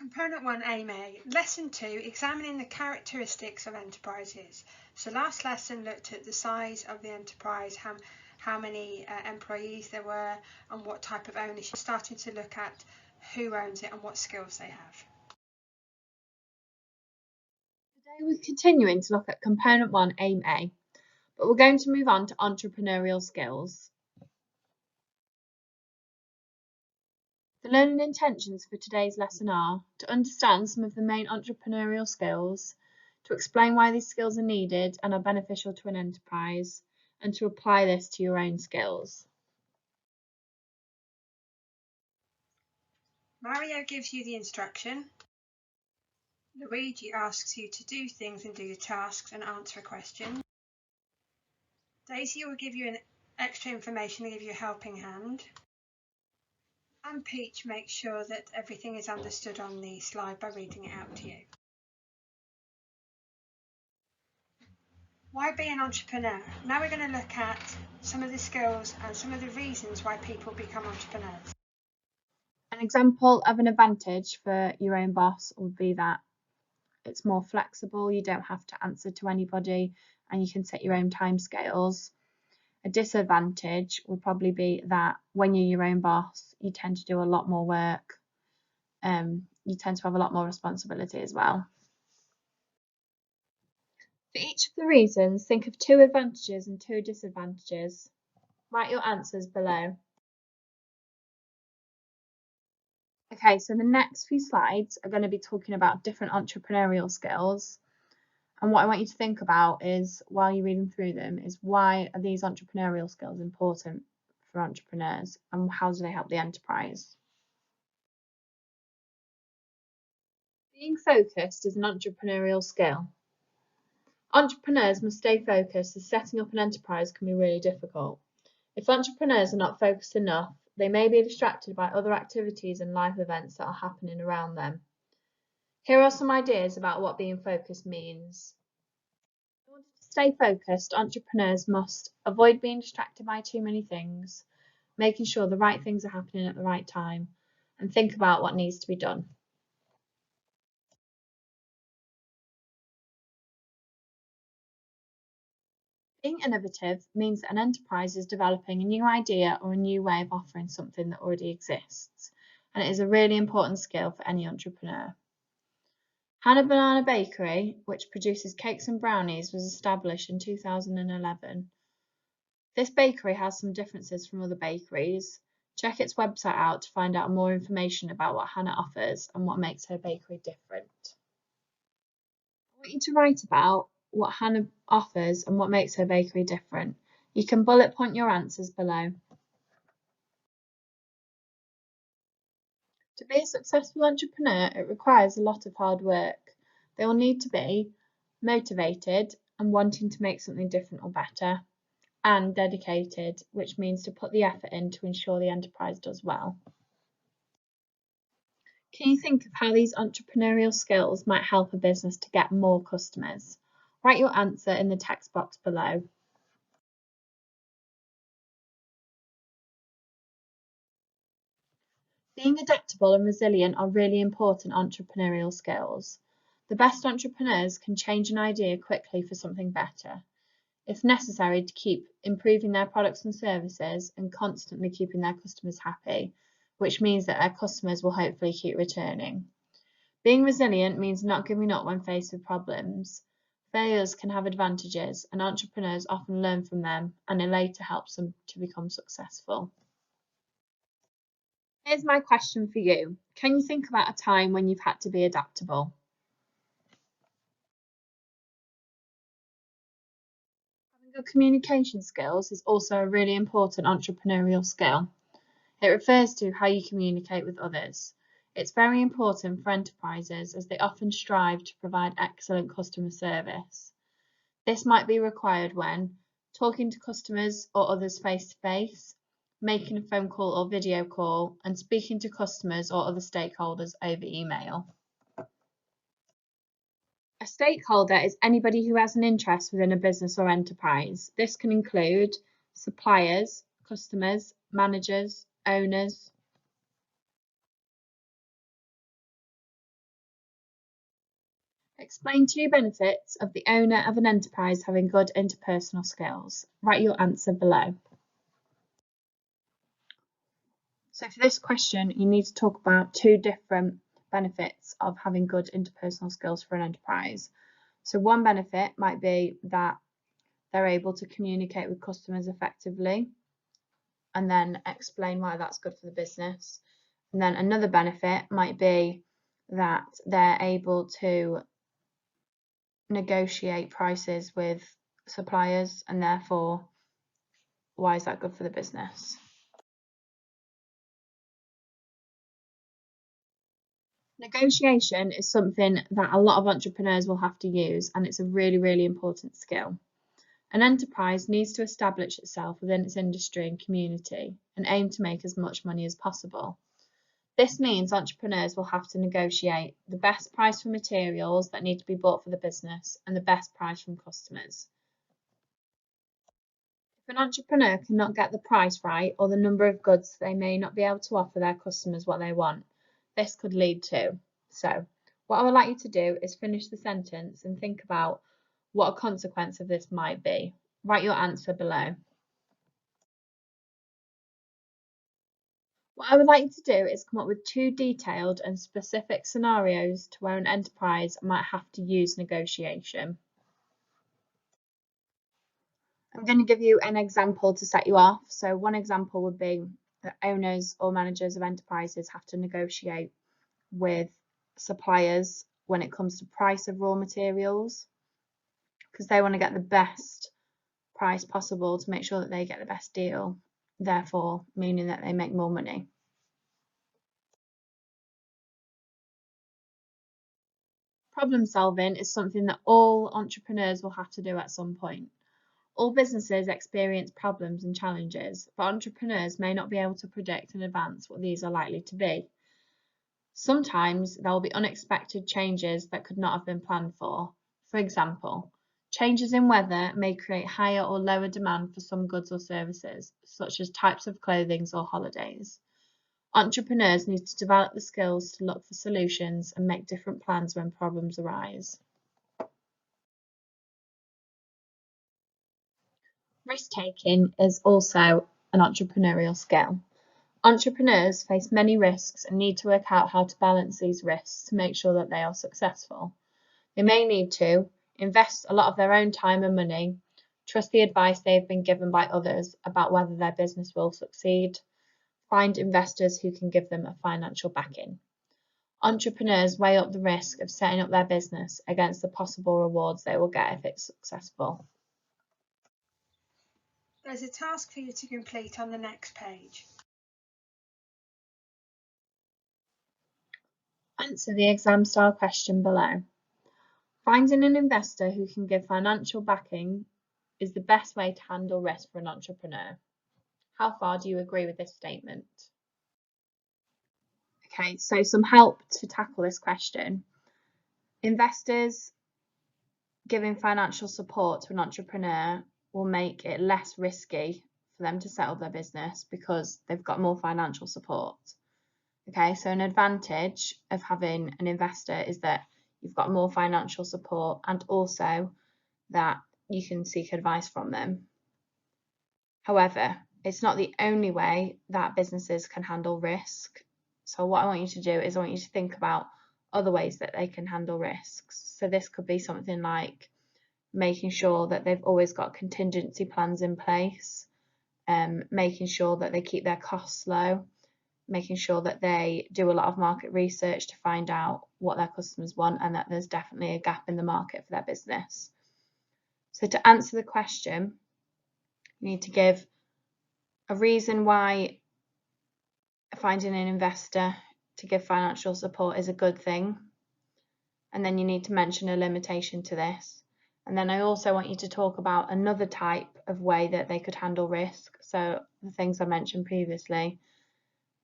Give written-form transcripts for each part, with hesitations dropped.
Component 1 Aim A. Lesson 2, examining the characteristics of enterprises. So last lesson looked at the size of the enterprise, how many employees there were and what type of ownership. Starting to look at who owns it and what skills they have. Today we're continuing to look at Component 1 Aim A, but we're going to move on to entrepreneurial skills. The learning intentions for today's lesson are to understand some of the main entrepreneurial skills, to explain why these skills are needed and are beneficial to an enterprise, and to apply this to your own skills. Mario gives you the instruction. Luigi asks you to do things and do the tasks and answer a question. Daisy will give you an extra information and give you a helping hand. And Peach makes sure that everything is understood on the slide by reading it out to you. Why be an entrepreneur? Now we're going to look at some of the skills and some of the reasons why people become entrepreneurs. An example of an advantage for your own boss would be that it's more flexible, you don't have to answer to anybody, and you can set your own timescales. A disadvantage would probably be that when you're your own boss, you tend to do a lot more work. You tend to have a lot more responsibility as well. For each of the reasons, think of 2 advantages and 2 disadvantages. Write your answers below. Okay, so the next few slides are going to be talking about different entrepreneurial skills. And what I want you to think about is, while you're reading through them, is why are these entrepreneurial skills important for entrepreneurs and how do they help the enterprise? Being focused is an entrepreneurial skill. Entrepreneurs must stay focused as setting up an enterprise can be really difficult. If entrepreneurs are not focused enough, they may be distracted by other activities and life events that are happening around them. Here are some ideas about what being focused means. In order to stay focused, entrepreneurs must avoid being distracted by too many things, making sure the right things are happening at the right time, and think about what needs to be done. Being innovative means that an enterprise is developing a new idea or a new way of offering something that already exists, and it is a really important skill for any entrepreneur. Hannah Banana Bakery, which produces cakes and brownies, was established in 2011. This bakery has some differences from other bakeries. Check its website out to find out more information about what Hannah offers and what makes her bakery different. I want you to write about what Hannah offers and what makes her bakery different. You can bullet point your answers below. To be a successful entrepreneur, it requires a lot of hard work. They will need to be motivated and wanting to make something different or better, and dedicated, which means to put the effort in to ensure the enterprise does well. Can you think of how these entrepreneurial skills might help a business to get more customers? Write your answer in the text box below. Being adaptable and resilient are really important entrepreneurial skills. The best entrepreneurs can change an idea quickly for something better, if necessary, to keep improving their products and services and constantly keeping their customers happy, which means that their customers will hopefully keep returning. Being resilient means not giving up when faced with problems. Failures can have advantages, and entrepreneurs often learn from them, and it later helps them to become successful. Here's my question for you. Can you think about a time when you've had to be adaptable? Having good communication skills is also a really important entrepreneurial skill. It refers to how you communicate with others. It's very important for enterprises as they often strive to provide excellent customer service. This might be required when talking to customers or others face-to-face, making a phone call or video call, and speaking to customers or other stakeholders over email. A stakeholder is anybody who has an interest within a business or enterprise. This can include suppliers, customers, managers, owners. Explain 2 benefits of the owner of an enterprise having good interpersonal skills. Write your answer below. So for this question, you need to talk about 2 different benefits of having good interpersonal skills for an enterprise. So one benefit might be that they're able to communicate with customers effectively, and then explain why that's good for the business. And then another benefit might be that they're able to negotiate prices with suppliers, and therefore, why is that good for the business? Negotiation is something that a lot of entrepreneurs will have to use, and it's a really, really important skill. An enterprise needs to establish itself within its industry and community and aim to make as much money as possible. This means entrepreneurs will have to negotiate the best price for materials that need to be bought for the business and the best price from customers. If an entrepreneur cannot get the price right, or the number of goods, they may not be able to offer their customers what they want. This could lead to. So, what I would like you to do is finish the sentence and think about what a consequence of this might be. Write your answer below. What I would like you to do is come up with 2 detailed and specific scenarios to where an enterprise might have to use negotiation. I'm going to give you an example to set you off. So one example would be that owners or managers of enterprises have to negotiate with suppliers when it comes to price of raw materials, because they want to get the best price possible to make sure that they get the best deal, therefore meaning that they make more money. Problem solving is something that all entrepreneurs will have to do at some point. All businesses experience problems and challenges, but entrepreneurs may not be able to predict in advance what these are likely to be. Sometimes there will be unexpected changes that could not have been planned for. For example, changes in weather may create higher or lower demand for some goods or services, such as types of clothing or holidays. Entrepreneurs need to develop the skills to look for solutions and make different plans when problems arise. Risk-taking is also an entrepreneurial skill. Entrepreneurs face many risks and need to work out how to balance these risks to make sure that they are successful. They may need to invest a lot of their own time and money, trust the advice they've been given by others about whether their business will succeed, find investors who can give them a financial backing. Entrepreneurs weigh up the risk of setting up their business against the possible rewards they will get if it's successful. There's a task for you to complete on the next page. Answer the exam style question below. Finding an investor who can give financial backing is the best way to handle risk for an entrepreneur. How far do you agree with this statement? Okay, so some help to tackle this question. Investors giving financial support to an entrepreneur will make it less risky for them to set up their business because they've got more financial support. Okay, so an advantage of having an investor is that you've got more financial support and also that you can seek advice from them. However, it's not the only way that businesses can handle risk. So what I want you to do is I want you to think about other ways that they can handle risks. So this could be something like making sure that they've always got contingency plans in place, making sure that they keep their costs low, making sure that they do a lot of market research to find out what their customers want and that there's definitely a gap in the market for their business. So to answer the question, you need to give a reason why finding an investor to give financial support is a good thing. And then you need to mention a limitation to this. And then I also want you to talk about another type of way that they could handle risk. So the things I mentioned previously,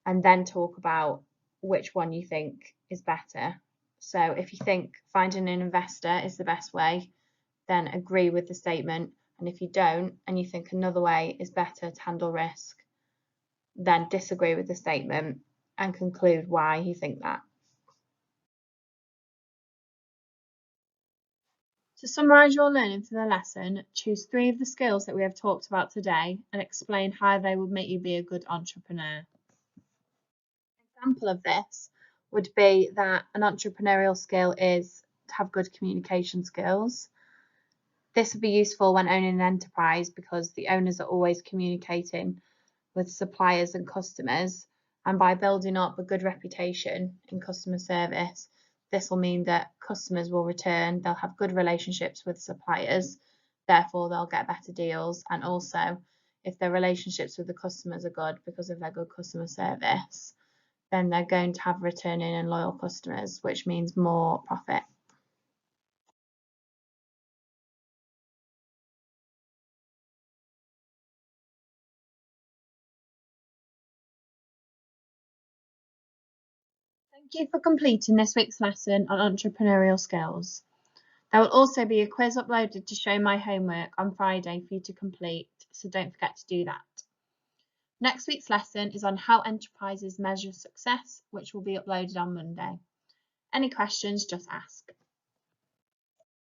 and then talk about which one you think is better. So if you think finding an investor is the best way, then agree with the statement. And if you don't, and you think another way is better to handle risk, then disagree with the statement and conclude why you think that. To summarise your learning for the lesson, choose 3 of the skills that we have talked about today and explain how they would make you be a good entrepreneur. An example of this would be that an entrepreneurial skill is to have good communication skills. This would be useful when owning an enterprise because the owners are always communicating with suppliers and customers, and by building up a good reputation in customer service, this will mean that customers will return, they'll have good relationships with suppliers, therefore they'll get better deals, and also if their relationships with the customers are good because of their good customer service, then they're going to have returning and loyal customers, which means more profit. Thank you for completing this week's lesson on entrepreneurial skills. There will also be a quiz uploaded to show my homework on Friday for you to complete, so don't forget to do that. Next week's lesson is on how enterprises measure success, which will be uploaded on Monday. Any questions, just ask.